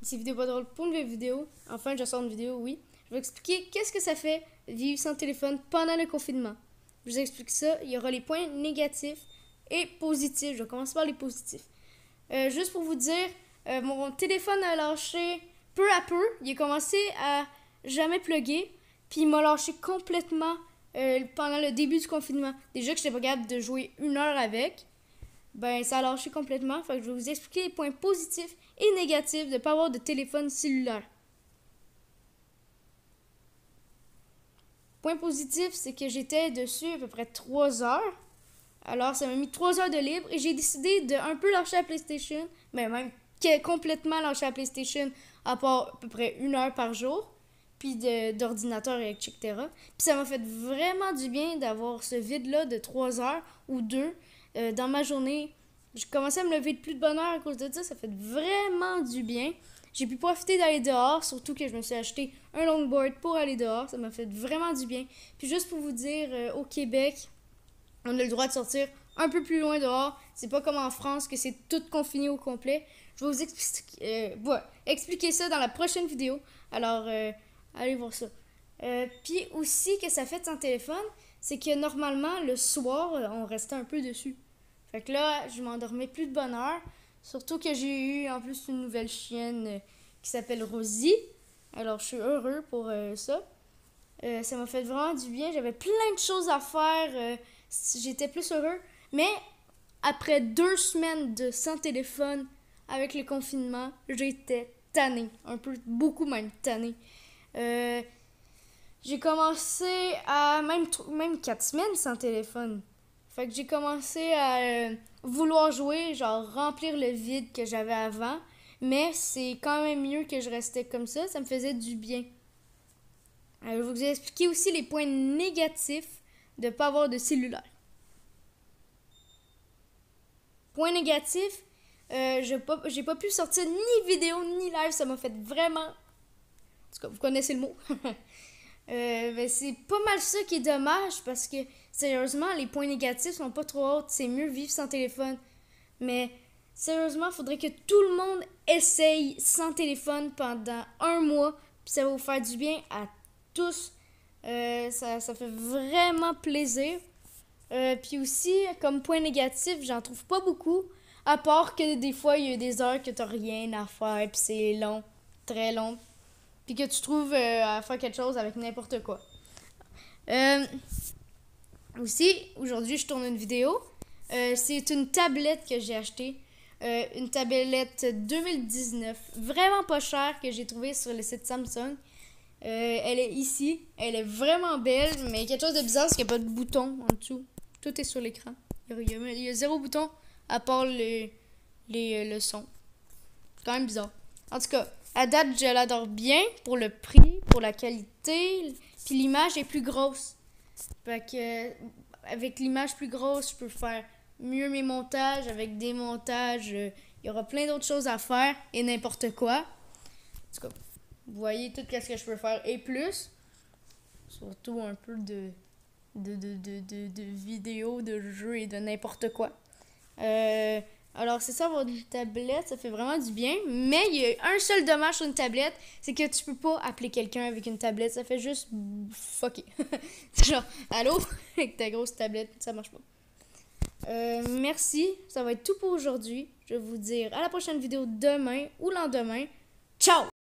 ici Vidéo pas drôle pour une nouvelle vidéo. Enfin, je sors une vidéo, oui. Je vais expliquer qu'est-ce que ça fait vivre sans téléphone pendant le confinement. Je vous explique ça. Il y aura les points négatifs et positifs. Je vais commencer par les positifs. Juste pour vous dire, mon téléphone a lâché peu à peu. Il a commencé à jamais plugger. Puis il m'a lâché complètement pendant le début du confinement. Déjà que je n'étais pas capable de jouer 1 heure avec. Ben, ça a lâché complètement. Fait que je vais vous expliquer les points positifs et négatifs de ne pas avoir de téléphone cellulaire. Point positif, c'est que j'étais dessus à peu près 3 heures. Alors, ça m'a mis 3 heures de libre et j'ai décidé de un peu lâcher la PlayStation, mais même complètement lâcher la PlayStation à part à peu près 1 heure par jour, puis d'ordinateur, etc. Puis ça m'a fait vraiment du bien d'avoir ce vide-là de 3 heures ou 2 dans ma journée. J'ai commencé à me lever de plus de bonne heure à cause de ça fait vraiment du bien. J'ai pu profiter d'aller dehors, surtout que je me suis acheté un longboard pour aller dehors. Ça m'a fait vraiment du bien. Puis juste pour vous dire, au Québec, on a le droit de sortir un peu plus loin dehors. C'est pas comme en France que c'est tout confiné au complet. Je vais vous expliquer ça dans la prochaine vidéo. Alors, allez voir ça. Puis aussi, que ça fait sans téléphone, c'est que normalement, le soir, on restait un peu dessus. Fait que là, je m'endormais plus de bonne heure. Surtout que j'ai eu en plus une nouvelle chienne qui s'appelle Rosie. Alors, je suis heureux pour ça. Ça m'a fait vraiment du bien. J'avais plein de choses à faire. J'étais plus heureux. Mais après 2 semaines de sans téléphone avec le confinement, j'étais tannée. Un peu, beaucoup même tannée. J'ai commencé à même 4 semaines sans téléphone. Fait que j'ai commencé à vouloir jouer, genre remplir le vide que j'avais avant. Mais c'est quand même mieux que je restais comme ça. Ça me faisait du bien. Je vais vous expliquer aussi les points négatifs de ne pas avoir de cellulaire. Point négatif, j'ai pas pu sortir ni vidéo ni live. Ça m'a fait vraiment... En tout cas, vous connaissez le mot. Ben c'est pas mal ça qui est dommage parce que sérieusement, les points négatifs sont pas trop hauts. C'est mieux vivre sans téléphone. Mais sérieusement, il faudrait que tout le monde essaye sans téléphone pendant 1 mois. Puis ça va vous faire du bien à tous. Ça fait vraiment plaisir. Puis aussi, comme point négatif, j'en trouve pas beaucoup. À part que des fois, il y a des heures que t'as rien à faire. Puis c'est long, très long. Puis que tu trouves à faire quelque chose avec n'importe quoi. Aussi, aujourd'hui, je tourne une vidéo. C'est une tablette que j'ai achetée. Une tablette 2019. Vraiment pas chère que j'ai trouvée sur le site Samsung. Elle est ici. Elle est vraiment belle, mais quelque chose de bizarre, c'est qu'il n'y a pas de bouton en dessous. Tout est sur l'écran. Il y a 0 bouton à part le son. C'est quand même bizarre. En tout cas, à date, je l'adore bien pour le prix, pour la qualité. Puis l'image est plus grosse. Fait que, avec l'image plus grosse, je peux faire mieux mes montages. Avec des montages, il y aura plein d'autres choses à faire et n'importe quoi. En tout cas, vous voyez tout ce que je peux faire et plus. Surtout un peu de vidéos, de jeux et de n'importe quoi. Alors c'est ça, avoir une tablette, ça fait vraiment du bien. Mais il y a un seul dommage sur une tablette, c'est que tu peux pas appeler quelqu'un avec une tablette. Ça fait juste fucker. C'est genre, allô? Avec ta grosse tablette, ça marche pas. Merci, ça va être tout pour aujourd'hui. Je vais vous dire à la prochaine vidéo demain ou lendemain. Ciao!